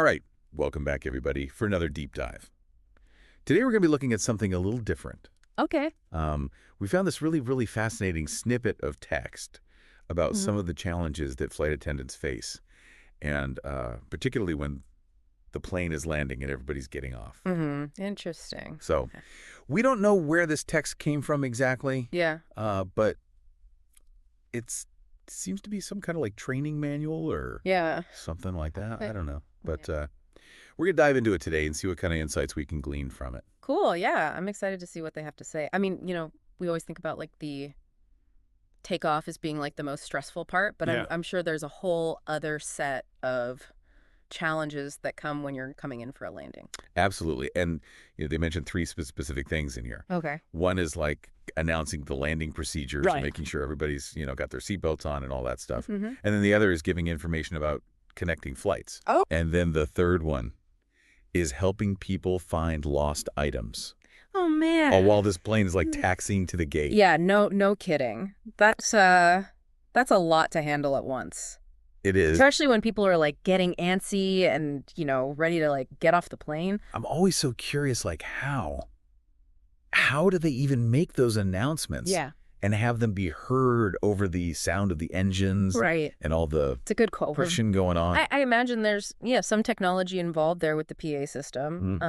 All right, welcome back, everybody, for another deep dive. Today we're going to be looking at something a little different. Okay. We found this really fascinating snippet of text about Mhm. some of the challenges that flight attendants face, and particularly when the plane is landing and everybody's getting off. Interesting. So we don't know where this text came from exactly, Yeah. but it seems to be some kind of like training manual or Yeah. something like that. I Okay. don't know. But we're going to dive into it today and see what kind of insights we can glean from it. Cool. Yeah. I'm excited to see what they have to say. I mean, we always think about like the takeoff as being like the most stressful part, but Yeah. I'm sure there's a whole other set of challenges that come when you're coming in for a landing. Absolutely. And they mentioned three specific things in here. Okay. One is like announcing the landing procedures, Right. making sure everybody's, got their seatbelts on and all that stuff. Mm-hmm. And then the other is giving information about connecting flights. Oh. And then the third one is helping people find lost items. Oh man. All while this plane is like taxiing to the gate. Yeah. No kidding. That's a lot to handle at once. It is. Especially when people are like getting antsy and, ready to like get off the plane. I'm always so curious, like how? How do they even make those announcements? Yeah. And have them be heard over the sound of the engines Right. and all the It's a good call. friction going on? I imagine there's, some technology involved there with the PA system.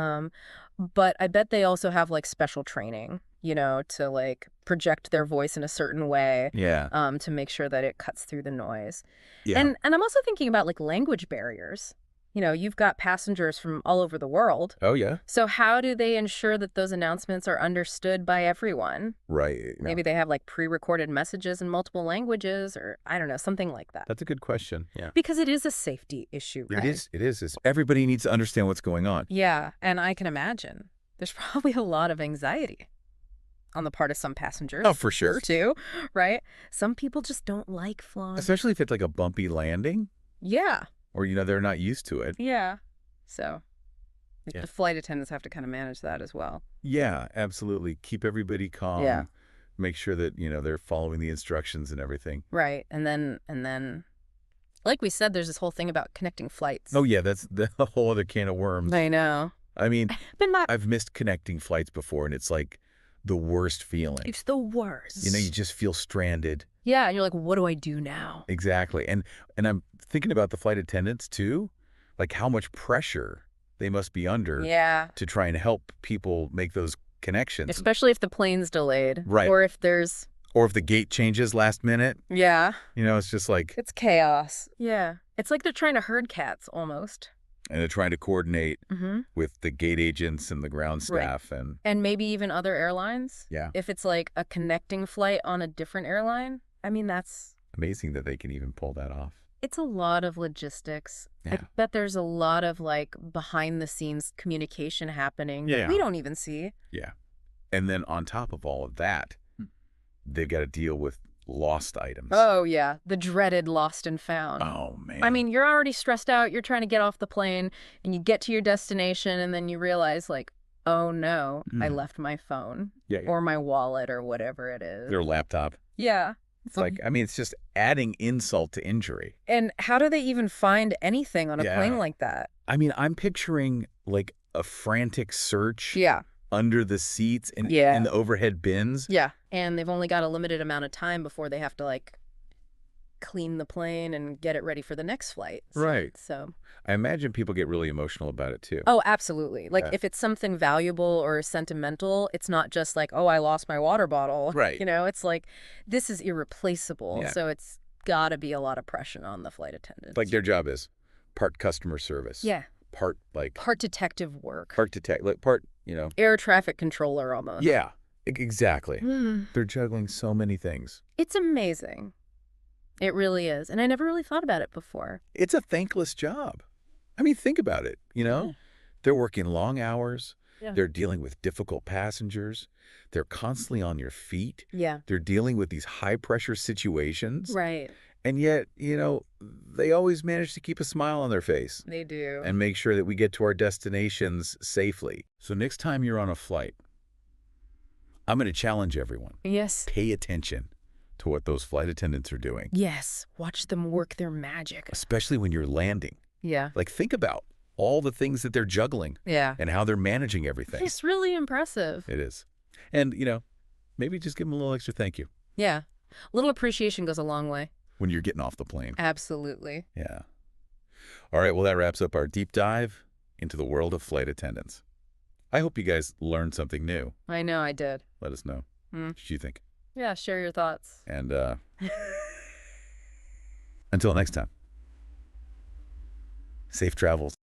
But I bet they also have like special training, to like project their voice in a certain way. Yeah. To make sure that it cuts through the noise. Yeah. And I'm also thinking about like language barriers. You've got passengers from all over the world. Oh, yeah. So how do they ensure that those announcements are understood by everyone? Right. Maybe they have like pre-recorded messages in multiple languages or I don't know, something like that. That's a good question. Yeah. Because it is a safety issue, right? It is. Everybody needs to understand what's going on. Yeah, and I can imagine there's probably a lot of anxiety on the part of some passengers. Oh, for sure. Too, right? Some people just don't like flying. Especially if it's like a bumpy landing Yeah. or, they're not used to it. Yeah. So Yeah. the flight attendants have to kind of manage that as well. Yeah, absolutely. Keep everybody calm. Yeah. Make sure that, they're following the instructions and everything. Right. And then like we said, there's this whole thing about connecting flights. Oh, yeah, that's a whole other can of worms. I know. I mean, But I've missed connecting flights before, and it's like the worst feeling. it's the worst. You just feel stranded. Yeah, and you're like, what do I do now? Exactly. And I'm thinking about the flight attendants, too, like how much pressure they must be under Yeah. to try and help people make those connections. Especially if the plane's delayed. Right. Or if there's... Or if the gate changes last minute, Yeah. it's just like, It's chaos. Yeah. It's like they're trying to herd cats, almost. and they're trying to coordinate Mm-hmm. with the gate agents and the ground Right. staff. And And maybe even other airlines. yeah, If it's like a connecting flight on a different airline. I mean, amazing that they can even pull that off. it's a lot of logistics. I Yeah. bet there's a lot of like behind the scenes communication happening that Yeah. we don't even see. Yeah. And then on top of all of that, they've got to deal with lost items. Oh, yeah. The dreaded lost and found. Oh, man. I mean, you're already stressed out. You're trying to get off the plane and you get to your destination and then you realize like, oh no, I left my phone yeah, or my wallet or whatever it is. their laptop. Yeah. It's like, it's just adding insult to injury. And how do they even find anything on a Yeah. plane like that? I'm picturing like a frantic search Yeah. under the seats and Yeah. in the overhead bins. Yeah. And they've only got a limited amount of time before they have to like clean the plane and get it ready for the next flight. Right. So, I imagine people get really emotional about it too. oh, absolutely. Like Yeah. if it's something valuable or sentimental, it's not just like, oh, I lost my water bottle. Right. It's like, this is irreplaceable. Yeah. So it's got to be a lot of pressure on the flight attendants. Like their job is part customer service. Yeah. Part like Part detective work. part detect, like part, Air traffic controller almost. Yeah, exactly. Mm. They're juggling so many things. It's amazing. It really is. And I never really thought about it before. It's a thankless job. Think about it, Yeah. They're working long hours. Yeah. They're dealing with difficult passengers. They're constantly on your feet. Yeah. They're dealing with these high-pressure situations. Right. And yet, they always manage to keep a smile on their face They do. and make sure that we get to our destinations safely. So next time you're on a flight, I'm going to challenge everyone. Yes. Pay attention to what those flight attendants are doing, Yes. Watch them work their magic. especially when you're landing. Yeah. Like, think about all the things that they're juggling Yeah. and how they're managing everything. It's really impressive. It is. And, maybe just give them a little extra thank you Yeah. Little appreciation goes a long way. when you're getting off the plane. Absolutely. Yeah. All right, well, that wraps up our deep dive into the world of flight attendants. I hope you guys learned something new. I know I did. Let us know. What you think? Yeah, share your thoughts. And until next time, safe travels.